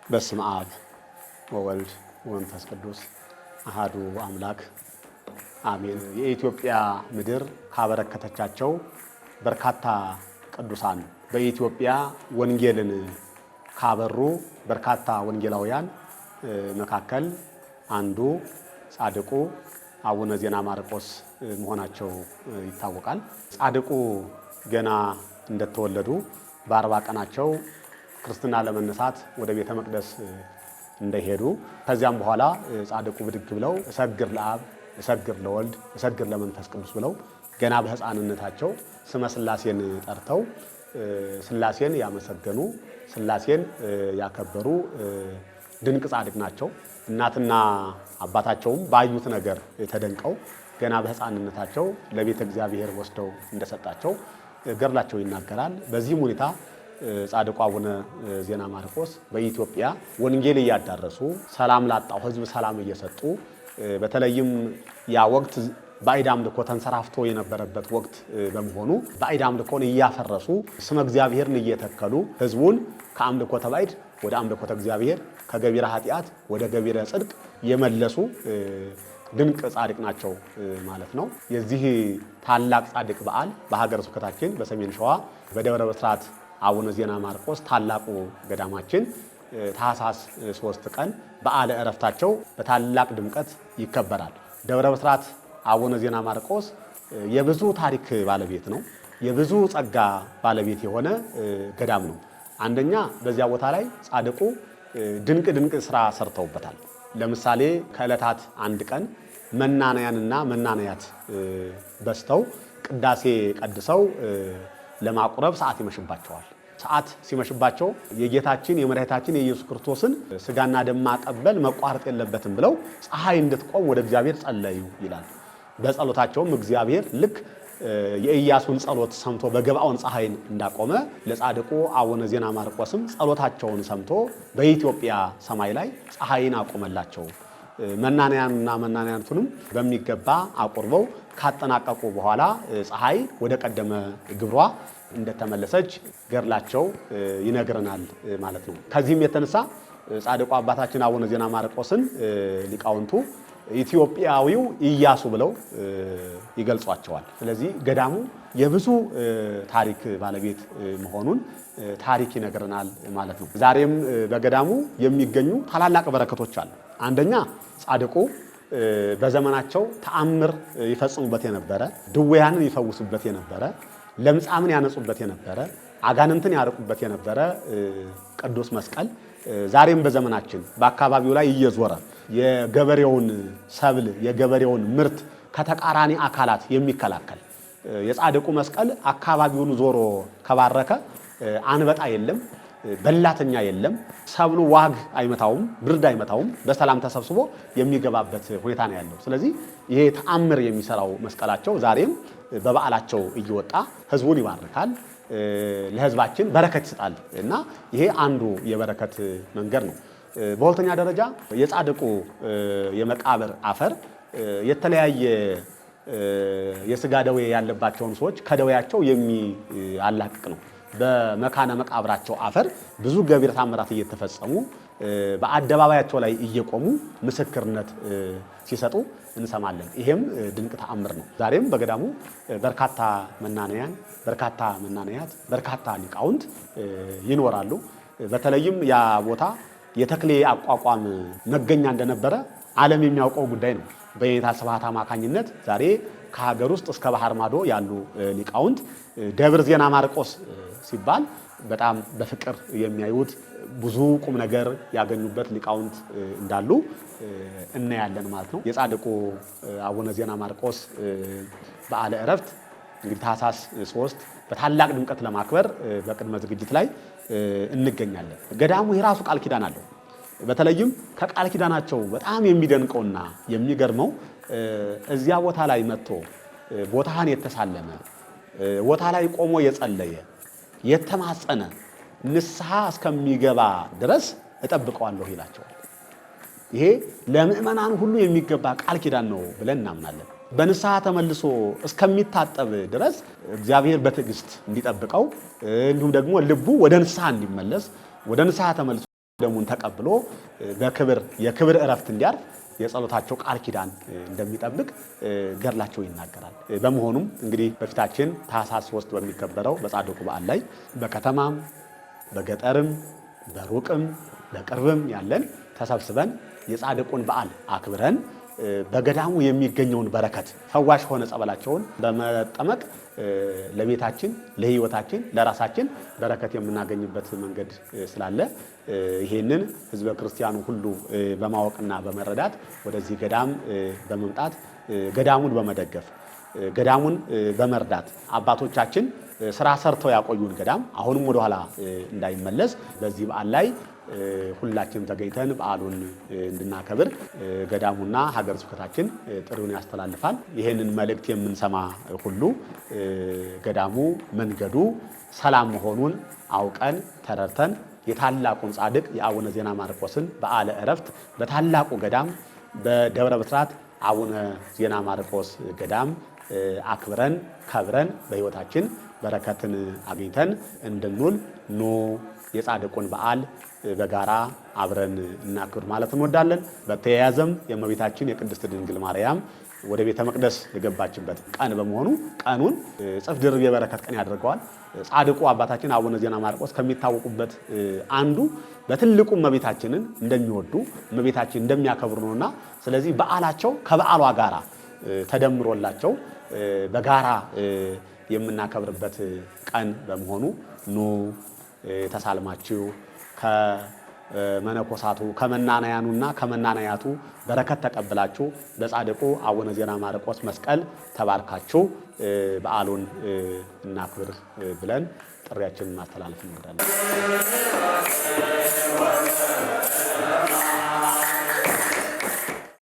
በስመ አብ ወወልድ ወመንፈስ ቅዱስ አሐዱ አምላክ አሜን። የኢትዮጵያ ምድር ካበረከተቻቸው በርካታ ቅዱሳን በኢትዮጵያ ወንጌልን ካበሩ በርካታ ወንጌላውያን መካከል አንዱ ጻድቁ አቡነ ዜና ማርቆስ መሆናቸው ይታወቃል። ጻድቁ ገና እንደተወለዱ በ40 ቀናቸው ክርስትና ለመነሳት ወደ ቤተ መቅደስ እንደሄዱ ከዚያም በኋላ ጻድቁ ብድግ ብለው እሰግር ለአብ እሰግር ለወልድ እሰግር ለመንፈስ ቅዱስ ብለው ገና በሕፃንነታቸው ስመ ሥላሴን ጠርተው ሥላሴን ያመሰገኑ ሥላሴን ያከበሩ ድንቅ ጻድቅ ናቸው። እናትና አባታቸውም ባዩት ነገር ተደንቀው ገና በሕፃንነታቸው ለቤተ እግዚአብሔር ወስደው እንደሰጣቸው ገድላቸው ይናገራል። በዚህም ሁኔታ ጻድቁ አቡነ ዜና ማርቆስ በኢትዮጵያ ወንጌል እያዳረሱ ሰላም ላጣው ሕዝብ ሰላም እየሰጡ በተለይም ያ ወቅት ባዕድ አምልኮ ተንሰራፍቶ የነበረበት ወቅት በመሆኑ ባዕድ አምልኮን እያፈረሱ ስመ እግዚአብሔርን እየተከሉ ሕዝቡን ከአምልኮተ ባዕድ ወደ አምልኮተ እግዚአብሔር ከገቢረ ኃጢአት ወደ ገቢረ ጽድቅ የመለሱ ድንቅ ጻድቅ ናቸው ማለት ነው። የዚህ ታላቅ ጻድቅ በዓል በሀገረ ስብከታችን በሰሜን ሸዋ በደብረ ብስራት አቡነ ዜና ማርቆስ ታላቁ ገዳማችን ታኅሳስ 3 ቀን በዓለ ዕረፍታቸው በታላቅ ድምቀት ይከበራል። ደብረ ብስራት አቡነ ዜና ማርቆስ የብዙ ታሪክ ባለቤት ነው። የብዙ ጸጋ ባለቤት የሆነ ገዳም ነው። አንደኛ በዚያ ቦታ ላይ ጻድቁ ድንቅ ስራ ሰርተውበታል። ለምሳሌ ከዕለታት አንድ ቀን መናንያንና መናንያት በስተው ቅዳሴ ቀድሰው ለማቁረብ ሰዓት ይመሽባቸዋል። ሰዓት ሲመሽባቸው የጌታችን የመድኃኒታችን የኢየሱስ ክርስቶስን ሥጋና ደም ማቀበል መቋረጥ የለበትም ብለው ፀሐይ እንድትቆም ወደ እግዚአብሔር ጸለዩ ይላል። በጸሎታቸውም እግዚአብሔር ልክ የኢያሱን ጸሎት ሰምቶ በገባዖን ፀሐይን እንዳቆመ ለጻድቁ አቡነ ዜና ማርቆስም ጸሎታቸውን ሰምቶ በኢትዮጵያ ሰማይ ላይ ፀሐይን አቆመላቸው። መናንያንና መናንያቱንም በሚገባ አቁርበው ካጠናቀቁ በኋላ ፀሐይ ወደ ቀደመ ግብሯ እንደተመለሰች ገድላቸው ይነግረናል ማለት ነው። ከዚህም የተነሳ ጻድቁ አባታችን አቡነ ዜና ማርቆስን ሊቃውንቱ ኢትዮጵያዊው ኢያሱ ብለው ይገልጿቸዋል። ስለዚህ ገዳሙ የብዙ ታሪክ ባለቤት መሆኑን ታሪክ ይነግረናል ማለት ነው። ዛሬም በገዳሙ የሚገኙ ታላላቅ በረከቶች አሉ። አንደኛ ጻድቁ በዘመናቸው ተአምር ይፈጽሙበት የነበረ፣ ድውያንን ይፈውሱበት የነበረ፣ ለምጻምን ያነጹበት የነበረ፣ አጋንንትን ያርቁበት የነበረ ቅዱስ መስቀል ዛሬም በዘመናችን በአካባቢው ላይ እየዞረ የገበሬውን ሰብል የገበሬውን ምርት ከተቃራኒ አካላት የሚከላከል የጻድቁ መስቀል አካባቢውን ዞሮ ከባረከ አንበጣ የለም፣ በላተኛ የለም፣ ሰብሉ ዋግ አይመታውም፣ ብርድ አይመታውም፣ በሰላም ተሰብስቦ የሚገባበት ሁኔታ ነው ያለው። ስለዚህ ይሄ ተአምር የሚሰራው መስቀላቸው ዛሬም በበዓላቸው እየወጣ ሕዝቡን ይባርካል፣ ለሕዝባችን በረከት ይሰጣል እና ይሄ አንዱ የበረከት መንገድ ነው። በሁለተኛ ደረጃ የጻድቁ የመቃብር አፈር የተለያየ የሥጋ ደዌ ያለባቸውን ሰዎች ከደዌያቸው የሚያላቅቅ ነው። በመካነ መቃብራቸው አፈር ብዙ ገቢረ ተአምራት እየተፈጸሙ በአደባባያቸው ላይ እየቆሙ ምስክርነት ሲሰጡ እንሰማለን። ይሄም ድንቅ ተአምር ነው። ዛሬም በገዳሙ በርካታ መናንያን፣ በርካታ መናንያት፣ በርካታ ሊቃውንት ይኖራሉ። በተለይም ያ ቦታ የተክሌ አቋቋም መገኛ እንደነበረ ዓለም የሚያውቀው ጉዳይ ነው። በየኔታ ስብሐት አማካኝነት ዛሬ ከሀገር ውስጥ እስከ ባህር ማዶ ያሉ ሊቃውንት ደብር ዜና ማርቆስ ሲባል በጣም በፍቅር የሚያዩት ብዙ ቁም ነገር ያገኙበት ሊቃውንት እንዳሉ እናያለን ማለት ነው። የጻድቁ አቡነ ዜና ማርቆስ በዓለ ዕረፍት እንግዲህ ታኅሳስ 3 በታላቅ ድምቀት ለማክበር በቅድመ ዝግጅት ላይ እንገኛለን። ገዳሙ የራሱ ቃል ኪዳን አለው። በተለይም ከቃል ኪዳናቸው በጣም የሚደንቀውና የሚገርመው እዚያ ቦታ ላይ መጥቶ ቦታህን የተሳለመ ቦታ ላይ ቆሞ የጸለየ የተማጸነ ንስሐ እስከሚገባ ድረስ እጠብቀዋለሁ ይላቸዋል። ይሄ ለምእመናን ሁሉ የሚገባ ቃል ኪዳን ነው ብለን እናምናለን። በንስሐ ተመልሶ እስከሚታጠብ ድረስ እግዚአብሔር በትዕግስት እንዲጠብቀው እንዲሁም ደግሞ ልቡ ወደ ንስሐ እንዲመለስ ወደ ንስሐ ተመልሶ ደሙን ተቀብሎ በክብር የክብር ዕረፍት እንዲያርፍ የጸሎታቸው ቃል ኪዳን እንደሚጠብቅ ገድላቸው ይናገራል። በመሆኑም እንግዲህ በፊታችን ታኅሳስ 3 በሚከበረው በጻድቁ በዓል ላይ በከተማም በገጠርም በሩቅም በቅርብም ያለን ተሰብስበን የጻድቁን በዓል አክብረን በገዳሙ የሚገኘውን በረከት ፈዋሽ ሆነ ጸበላቸውን በመጠመቅ ለቤታችን፣ ለሕይወታችን፣ ለራሳችን በረከት የምናገኝበት መንገድ ስላለ ይሄንን ሕዝበ ክርስቲያኑ ሁሉ በማወቅና በመረዳት ወደዚህ ገዳም በመምጣት ገዳሙን በመደገፍ ገዳሙን በመርዳት አባቶቻችን ስራ ሰርተው ያቆዩን ገዳም አሁንም ወደ ኋላ እንዳይመለስ በዚህ በዓል ላይ ሁላችንም ተገኝተን በዓሉን እንድናከብር ገዳሙና ሀገረ ስብከታችን ጥሪውን ያስተላልፋል። ይሄንን መልእክት የምንሰማ ሁሉ ገዳሙ መንገዱ ሰላም መሆኑን አውቀን ተረድተን የታላቁን ጻድቅ የአቡነ ዜና ማርቆስን በዓለ ዕረፍት በታላቁ ገዳም በደብረ ብስራት አቡነ ዜና ማርቆስ ገዳም አክብረን ከብረን በሕይወታችን በረከትን አግኝተን እንድንውል ኑ የጻድቁን በዓል በጋራ አብረን እናክብር ማለት እንወዳለን። በተያያዘም የእመቤታችን የቅድስት ድንግል ማርያም ወደ ቤተ መቅደስ የገባችበት ቀን በመሆኑ ቀኑን እጥፍ ድርብ የበረከት ቀን ያደርገዋል። ጻድቁ አባታችን አቡነ ዜና ማርቆስ ከሚታወቁበት አንዱ በትልቁ እመቤታችንን እንደሚወዱ እመቤታችን እንደሚያከብሩ ነውና ስለዚህ በዓላቸው ከበዓሏ ጋራ ተደምሮላቸው በጋራ የምናከብርበት ቀን በመሆኑ ኑ ተሳልማችሁ ከመነኮሳቱ ከመናናያኑና ከመናናያቱ በረከት ተቀብላችሁ በጻድቁ አቡነ ዜና ማርቆስ መስቀል ተባርካችሁ በዓሉን እናክብር ብለን ጥሪያችንን ማስተላለፍ እንወዳለን።